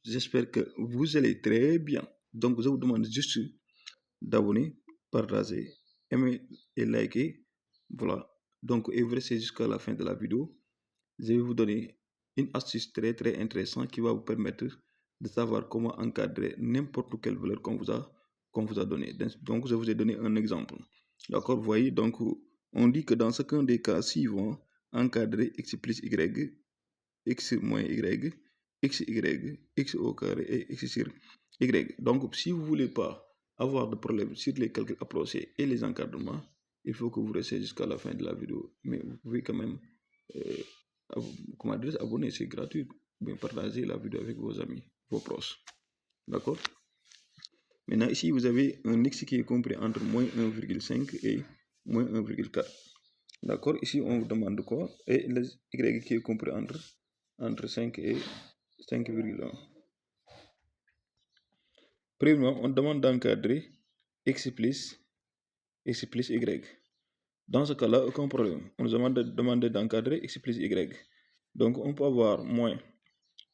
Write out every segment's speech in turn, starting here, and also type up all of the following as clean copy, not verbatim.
J'espère que vous allez très bien. Donc, je vous demande juste d'abonner, partager, aimer et liker. Voilà. Donc, et vous restez jusqu'à la fin de la vidéo. Je vais vous donner une astuce très très intéressante qui va vous permettre de savoir comment encadrer n'importe quelle valeur qu'on vous a donné. Donc, je vous ai donné un exemple. D'accord, vous voyez, donc, on dit que dans chacun des cas suivants, encadrer x plus y, x moins y, x au carré et x sur y. Donc, si vous ne voulez pas avoir de problème sur les calculs approchés et les encadrements, il faut que vous restiez jusqu'à la fin de la vidéo. Mais vous pouvez quand même, comment dire, abonner, c'est gratuit. Bien, partagez la vidéo avec vos amis, vos proches. D'accord? Maintenant, ici, vous avez un x qui est compris entre moins 1,5 et moins 1,4. D'accord? Ici, on vous demande quoi? Et le y qui est compris entre 5 et 5,1. Premièrement, on demande d'encadrer x plus y. Dans ce cas-là, aucun problème. On nous demande d'encadrer x plus y. Donc, on peut avoir moins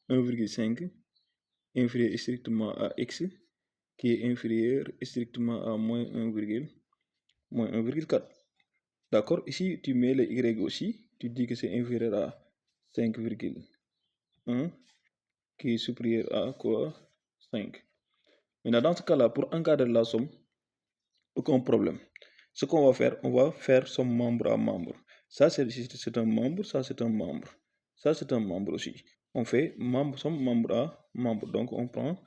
1,5 inférieur strictement à x qui est inférieur strictement à moins 1,4. D'accord? Ici, tu mets le y aussi. Tu dis que c'est inférieur à 5,1 qui est supérieur à quoi? 5. Maintenant, dans ce cas-là, pour encadrer la somme, aucun problème. Ce qu'on va faire somme membre à membre. Ça, c'est un membre, ça, c'est un membre. Ça, c'est un membre aussi. On fait somme membre à membre. Donc, on prend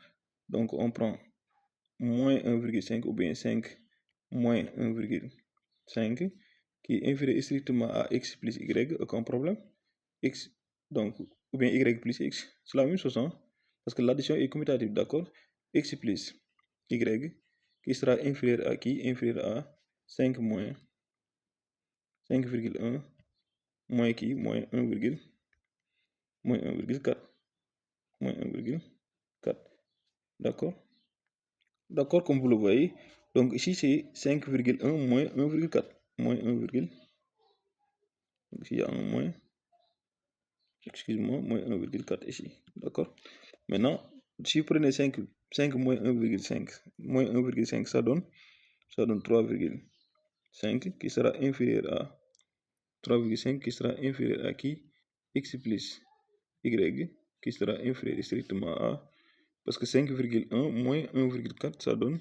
moins 1,5 ou bien 5 moins 1,5 qui est inférieur strictement à x plus y, aucun problème. X, donc, ou bien y plus x, c'est la même chose, hein? Parce que l'addition est commutative, d'accord? X plus y qui sera inférieur à qui? Inférieur à 5 moins 5,1 moins qui? Moins 1,4. Moins 1,4. D'accord? D'accord, comme vous le voyez. Donc ici, c'est 5,1 moins 1,4. Moins 1, ici, il y a un moins. Excuse-moi, moins 1,4 ici. D'accord? Maintenant, si vous prenez 5 moins 1,5, moins 1,5, ça donne 3,5 qui sera inférieur à 3,5 qui sera inférieur à qui? X plus Y qui sera inférieur strictement à, parce que 5,1 moins 1,4 ça donne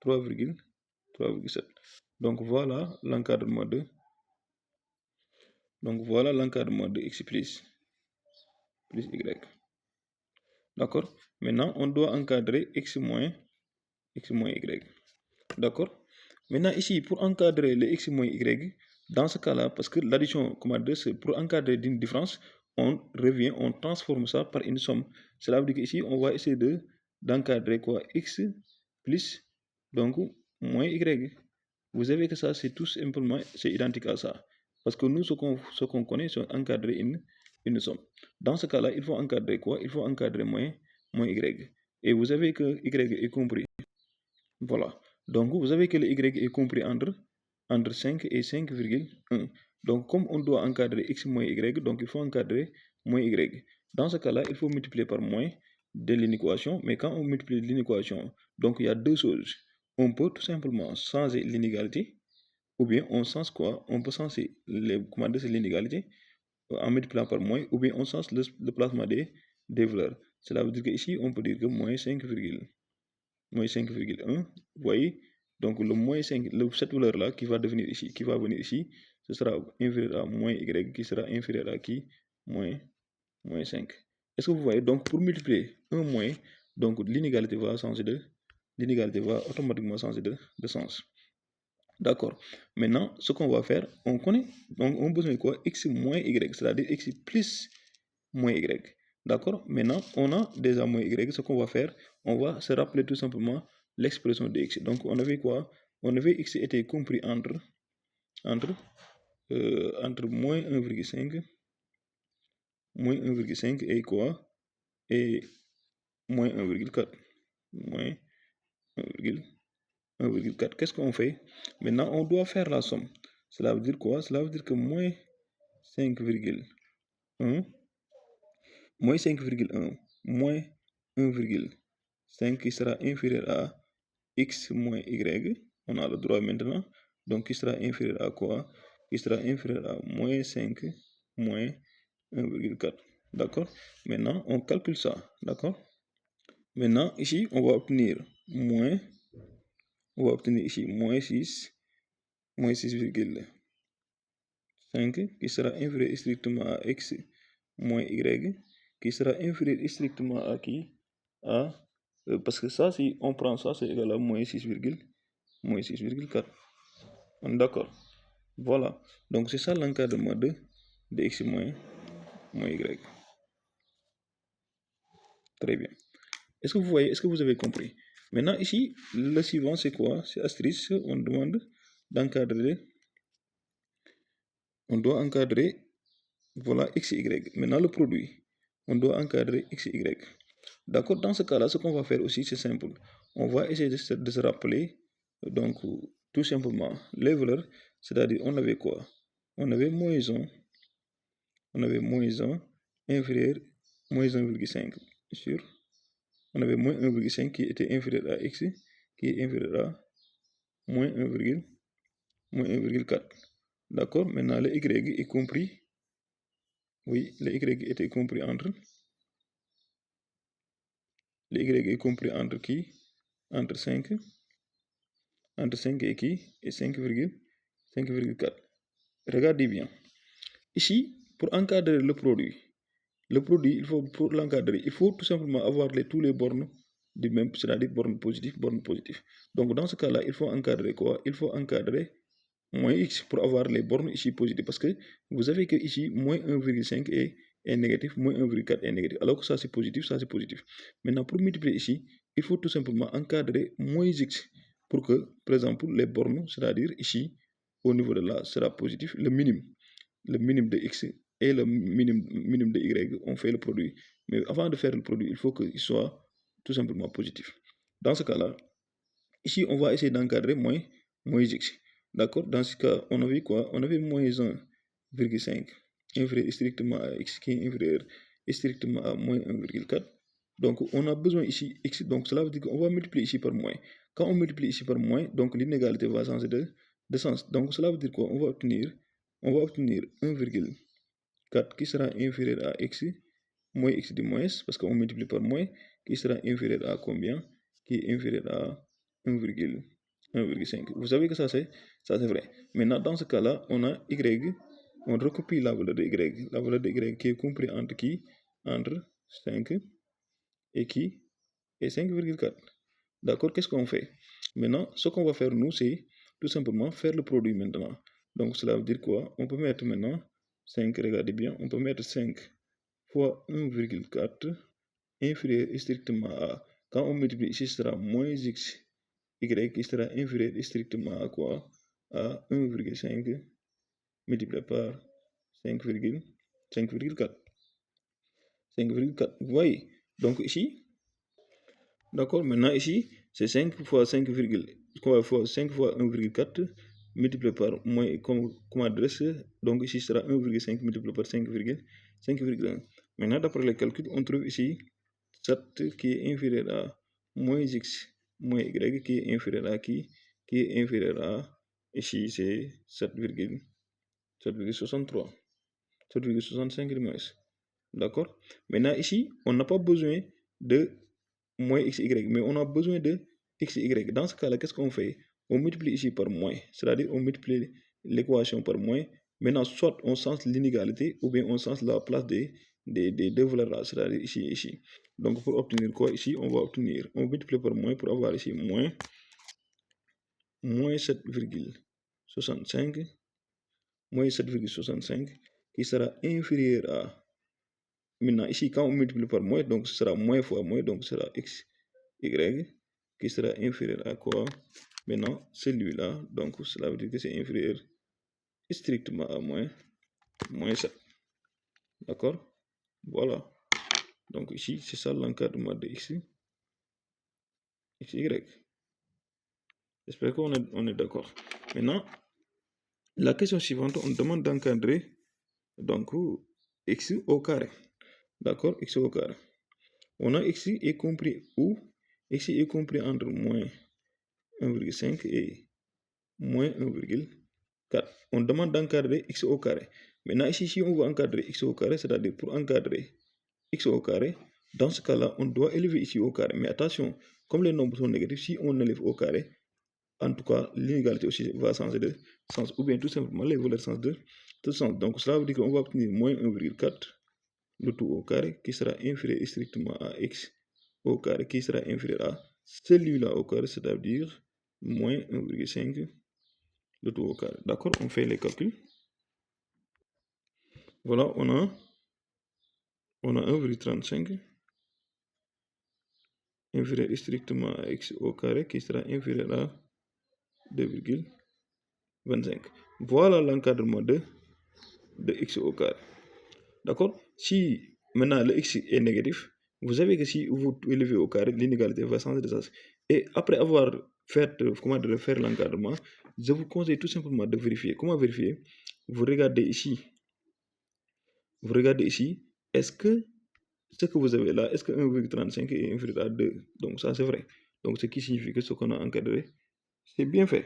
3,7. Donc voilà l'encadrement de X plus Y. D'accord? Maintenant, on doit encadrer X moins Y. D'accord? Maintenant, ici, pour encadrer le X moins Y, dans ce cas-là, parce que l'addition, c'est pour encadrer d'une différence, on transforme ça par une somme. Cela veut dire qu'ici, on va essayer d'encadrer quoi? X plus, donc, moins Y. Vous savez que ça, c'est tout simplement, c'est identique à ça. Parce que nous, ce qu'on connaît, c'est encadrer une somme. Dans ce cas-là, il faut encadrer quoi? Il faut encadrer moins Y. Et vous savez que Y est compris. Voilà. Donc, vous savez que le Y est compris entre 5 et 5,1. Donc, comme on doit encadrer X moins Y, donc il faut encadrer moins Y. Dans ce cas-là, il faut multiplier par moins de l'inéquation. Mais quand on multiplie l'inéquation, donc il y a deux choses. On peut tout simplement changer l'inégalité, ou bien on change quoi? On peut changer l'inégalité en multipliant par moins, ou bien on change le placement des valeurs. Cela veut dire qu'ici, on peut dire que moins 5,1, vous voyez? Donc le moins 5, cette valeur-là qui va venir ici, ce sera inférieur à moins y qui sera inférieur à qui? Moins 5. Est-ce que vous voyez? Donc pour multiplier un moins, donc l'inégalité va automatiquement changer de sens. D'accord. Maintenant, ce qu'on va faire, on connaît, donc on a besoin de quoi? X moins y, c'est-à-dire x plus moins y. D'accord? Maintenant, on a déjà moins y. Ce qu'on va faire, on va se rappeler tout simplement l'expression de x. Donc, on avait quoi? On avait x était compris entre moins 1,5 et quoi? Et moins 1,4. Moins 1,4. Qu'est-ce qu'on fait? Maintenant, on doit faire la somme. Cela veut dire quoi? Cela veut dire que moins 5,1 moins 1,5 qui sera inférieur à x moins y. On a le droit maintenant. Donc, qui sera inférieur à quoi? Qui sera inférieur à moins 5 moins 1,4. D'accord? Maintenant, on calcule ça. D'accord? Maintenant, ici, on va obtenir ici moins 6,5 qui sera inférieur strictement à x moins y, qui sera inférieur strictement à qui? Parce que ça, si on prend ça, c'est égal à moins 6,4. On est d'accord? Voilà. Donc, c'est ça l'encadrement de x moins y. Très bien. Est-ce que vous voyez, est-ce que vous avez compris? Maintenant, ici, le suivant, c'est quoi? C'est astérisque, on demande d'encadrer, on doit encadrer, voilà, x et y. Maintenant, le produit, on doit encadrer x et y. D'accord? Dans ce cas-là, ce qu'on va faire aussi, c'est simple. On va essayer de se rappeler, donc, tout simplement, les valeurs, c'est-à-dire, on avait quoi? On avait moins 1, inférieur, moins 1,5, sûr? On avait moins 1,5 qui était inférieur à x, qui est inférieur à moins 1,4. D'accord? Maintenant, le y est compris. Oui, le y était compris entre. Le y est compris entre qui? Entre 5. Entre 5 et qui? Et 5,4. Regardez bien. Ici, pour encadrer le produit, il faut, pour l'encadrer, il faut tout simplement avoir tous les bornes du même, c'est-à-dire bornes positives, bornes positives. Donc, dans ce cas-là, il faut encadrer quoi? Il faut encadrer moins x pour avoir les bornes ici positives. Parce que vous savez que ici, moins 1,5 est négatif, moins 1,4 est négatif. Alors que ça, c'est positif, ça, c'est positif. Maintenant, pour multiplier ici, il faut tout simplement encadrer moins x pour que, par exemple, les bornes, c'est-à-dire ici, au niveau de là, sera positif, le minimum de x et le minimum de y, on fait le produit. Mais avant de faire le produit, il faut qu'il soit tout simplement positif. Dans ce cas-là, ici, on va essayer d'encadrer moins x. D'accord? Dans ce cas, on avait quoi? On avait moins 1,5 inférieur strictement à x qui est inférieur strictement à moins 1,4. Donc, on a besoin ici x. Donc, cela veut dire qu'on va multiplier ici par moins. Quand on multiplie ici par moins, donc l'inégalité va changer de sens. Donc, cela veut dire quoi? On va obtenir 1,4 qui sera inférieur à x, moins x de moins, parce qu'on multiplie par moins, qui sera inférieur à combien? Qui est inférieur à 1,5. Vous savez que ça c'est vrai. Maintenant, dans ce cas-là, on a y, on recopie la valeur de y. La valeur de y qui est compris entre qui? Entre 5 et qui? Et 5,4. D'accord? Qu'est-ce qu'on fait? Maintenant, ce qu'on va faire, nous, c'est tout simplement faire le produit maintenant. Donc, cela veut dire quoi? On peut mettre maintenant 5, regardez bien, on peut mettre 5 fois 1,4 inférieur strictement à, quand on multiplie ici, ce sera moins x, y qui sera inférieur strictement à quoi? À 1,5 multiplié par 5,4. 5,4. Vous voyez? Donc ici, d'accord, maintenant ici, c'est 5 fois 5, fois 5 fois 1,4 multiplié par moins, comme adresse. Donc ici sera 1,5 multiplié par 5,1. Maintenant, d'après le calcul, on trouve ici 7 qui est inférieur à moins x moins y qui est inférieur à qui? Qui est inférieur à, ici c'est 7,63. 7,65 de moins. D'accord? Maintenant ici, on n'a pas besoin de moins x, y, mais on a besoin de x, y. Dans ce cas-là, qu'est-ce qu'on fait? On multiplie ici par moins, c'est-à-dire on multiplie l'équation par moins. Maintenant, soit on change l'inégalité, ou bien on change la place des deux valeurs là, c'est-à-dire ici et ici. Donc, pour obtenir quoi ici? On va obtenir, on multiplie par moins pour avoir ici moins 7,65, moins 7,65 qui sera inférieur à. Maintenant, ici, quand on multiplie par moins, donc ce sera moins fois moins, donc ce sera x, y, qui sera inférieur à quoi? Maintenant, celui-là, donc cela veut dire que c'est inférieur strictement à moins 7. D'accord? Voilà. Donc ici, c'est ça l'encadrement de x, y. J'espère qu'on est d'accord. Maintenant, la question suivante, on demande d'encadrer donc x au carré. D'accord? X au carré. On a x est compris où? X est compris entre moins 1,5 et moins 1,4. On demande d'encadrer x au carré. Maintenant, ici, si on veut encadrer x au carré, c'est-à-dire pour encadrer x au carré, dans ce cas-là, on doit élever ici au carré. Mais attention, comme les nombres sont négatifs, si on élève au carré, en tout cas, l'inégalité aussi va changer de sens, ou bien tout simplement les valeurs changent de sens. Donc, cela veut dire qu'on va obtenir moins 1,4, le tout au carré, qui sera inférieur strictement à x au carré, qui sera inférieur à celui-là au carré, c'est-à-dire moins 1,5, le tout au carré. D'accord? On fait les calculs. Voilà, on a 1,35 inférieur strictement à x au carré, qui sera inférieur à 2,25. Voilà l'encadrement de x au carré. D'accord? Si maintenant le x est négatif, vous savez que si vous élevez au carré, l'inégalité va changer de sens. Et après avoir fait l'encadrement, je vous conseille tout simplement de vérifier. Comment vérifier? Vous regardez ici. Est-ce que ce que vous avez là, est-ce que 1,35 est inférieur à 2? Donc ça c'est vrai. Donc ce qui signifie que ce qu'on a encadré, c'est bien fait.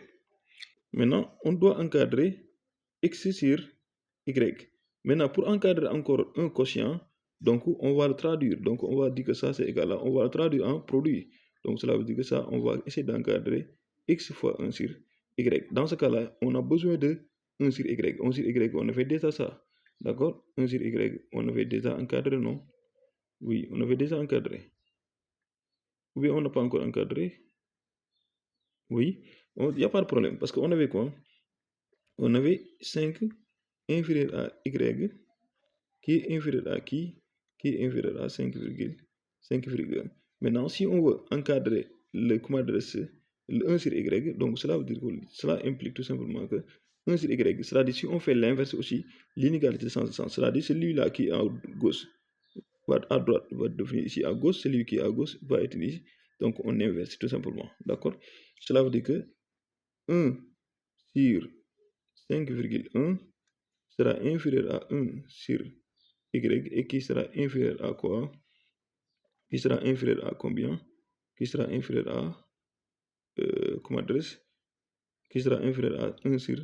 Maintenant, on doit encadrer x sur y. Maintenant, pour encadrer encore un quotient, donc on va le traduire. Donc on va dire que ça c'est égal à, on va le traduire en produit. Donc cela veut dire que ça, on va essayer d'encadrer x fois 1 sur y. Dans ce cas-là, on a besoin de 1 sur y. 1 sur y, on avait déjà ça. D'accord? 1 sur y, on avait déjà encadré, non? Oui, on avait déjà encadré. Ou bien on n'a pas encore encadré? Oui, il n'y a pas de problème. Parce qu'on avait quoi? On avait 5 inférieur à y, qui est inférieur à qui est inférieur à 5,1. Maintenant, si on veut encadrer le, le 1 sur y, donc cela veut dire que cela implique tout simplement que 1 sur y, c'est-à-dire si on fait l'inverse aussi, l'inégalité sans sens, c'est-à-dire celui-là qui est à gauche à droite va devenir ici à gauche, celui qui est à gauche va être ici. Donc on inverse tout simplement. D'accord? Cela veut dire que 1 sur 5,1 sera inférieur à 1 sur y et qui sera inférieur à quoi? Qui sera inférieur à combien? Qui sera inférieur à, comment adresse? Qui sera inférieur à 1 sur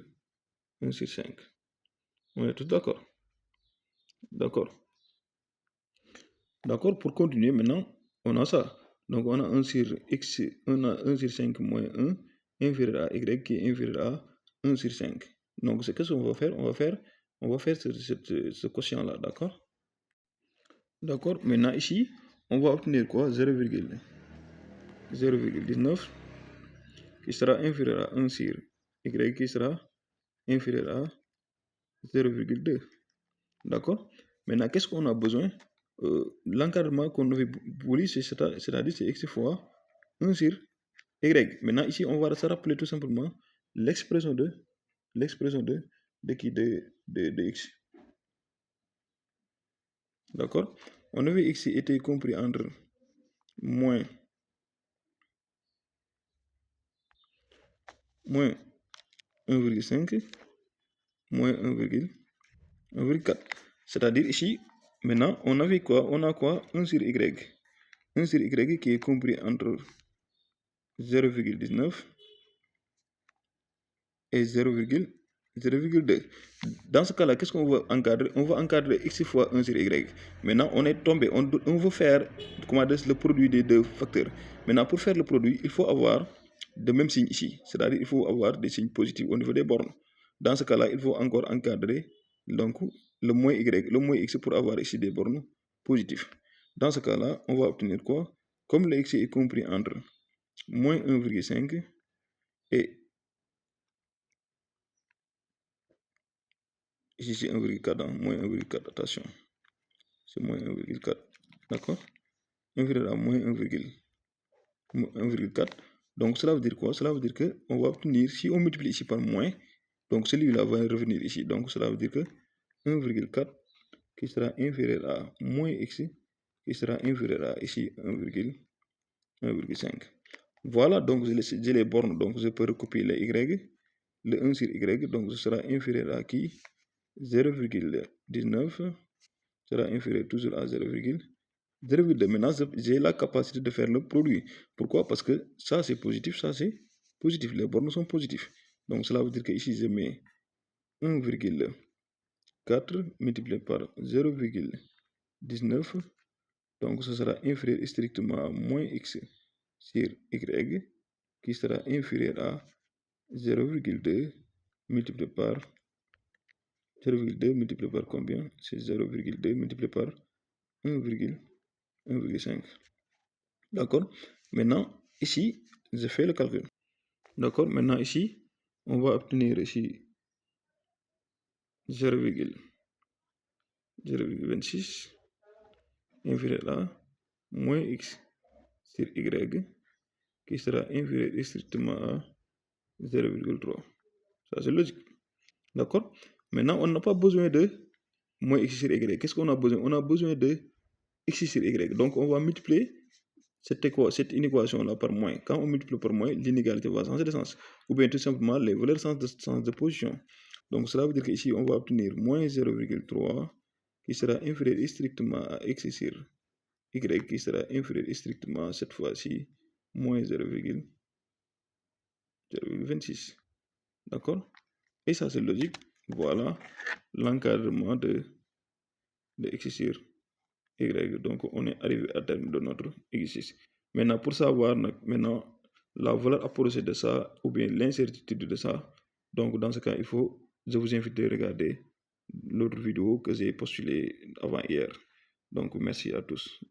5. On est tous d'accord? D'accord. D'accord, pour continuer maintenant, on a ça. Donc on a 1 sur x, on a 1 sur 5 moins 1 inférieur à y qui est inférieur à 1 sur 5. Donc c'est qu'est-ce qu'on va faire? On va faire ce quotient-là, d'accord? D'accord, maintenant ici, on va obtenir quoi? 0,19 qui sera inférieur à 1 sur y qui sera inférieur à 0,2. D'accord? Maintenant, qu'est-ce qu'on a besoin? L'encadrement qu'on avait voulu, c'est-à-dire c'est x fois 1 sur y. Maintenant, ici, on va se rappeler tout simplement l'expression de x. D'accord? On avait x était compris entre moins 1,5 moins 1,4. C'est-à-dire ici, maintenant, on avait quoi? On a quoi? 1 sur y. 1 sur y qui est compris entre 0,19 et 0,2. Dans ce cas-là, qu'est-ce qu'on va encadrer? On va encadrer x fois 1 sur y. Maintenant, on est tombé, on veut faire le produit des deux facteurs. Maintenant, pour faire le produit, il faut avoir de même signe ici. C'est-à-dire il faut avoir des signes positifs au niveau des bornes. Dans ce cas-là, il faut encore encadrer donc, le moins y, le moins x pour avoir ici des bornes positives. Dans ce cas-là, on va obtenir quoi? Comme le x est compris entre moins 1,5 et ici c'est 1,4, moins 1,4, attention, c'est moins 1,4, d'accord? Inférieur à moins 1,4. Donc cela veut dire quoi? Cela veut dire qu'on va obtenir, si on multiplie ici par moins, donc celui-là va revenir ici. Donc cela veut dire que 1,4 qui sera inférieur à moins x, qui sera inférieur à ici 1,5. Voilà, donc j'ai les bornes, donc je peux recopier les y, le 1 sur y, donc ce sera inférieur à qui? 0,19 sera inférieur toujours à 0,2. 0,2. Maintenant, j'ai la capacité de faire le produit. Pourquoi? Parce que ça, c'est positif, ça, c'est positif. Les bornes sont positifs. Donc, cela veut dire que ici, je mets 1,4 multiplié par 0,19. Donc, ce sera inférieur strictement à moins x sur y, qui sera inférieur à 0,2 multiplié par 0,2 multiplié par combien? C'est 0,2 multiplié par 1,5. D'accord? Maintenant, ici, je fais le calcul. D'accord? Maintenant, ici, on va obtenir ici 0,26 inférieur à moins x sur y, qui sera inférieur strictement à 0,3. Ça, c'est logique. D'accord? Maintenant, on n'a pas besoin de moins x sur y. Qu'est-ce qu'on a besoin? On a besoin de x sur y. Donc, on va multiplier cette inéquation-là par moins. Quand on multiplie par moins, l'inégalité va changer de sens. Ou bien tout simplement, les valeurs changent de position. Donc, cela veut dire qu'ici, on va obtenir moins 0,3 qui sera inférieur strictement à x sur y, qui sera inférieur strictement, cette fois-ci, moins 0,26. D'accord? Et ça, c'est logique. Voilà l'encadrement de x sur y. Donc, on est arrivé à terme de notre exercice. Maintenant, pour savoir maintenant la valeur approchée de ça ou bien l'incertitude de ça, donc dans ce cas, je vous invite à regarder l'autre vidéo que j'ai postulée avant hier. Donc, merci à tous.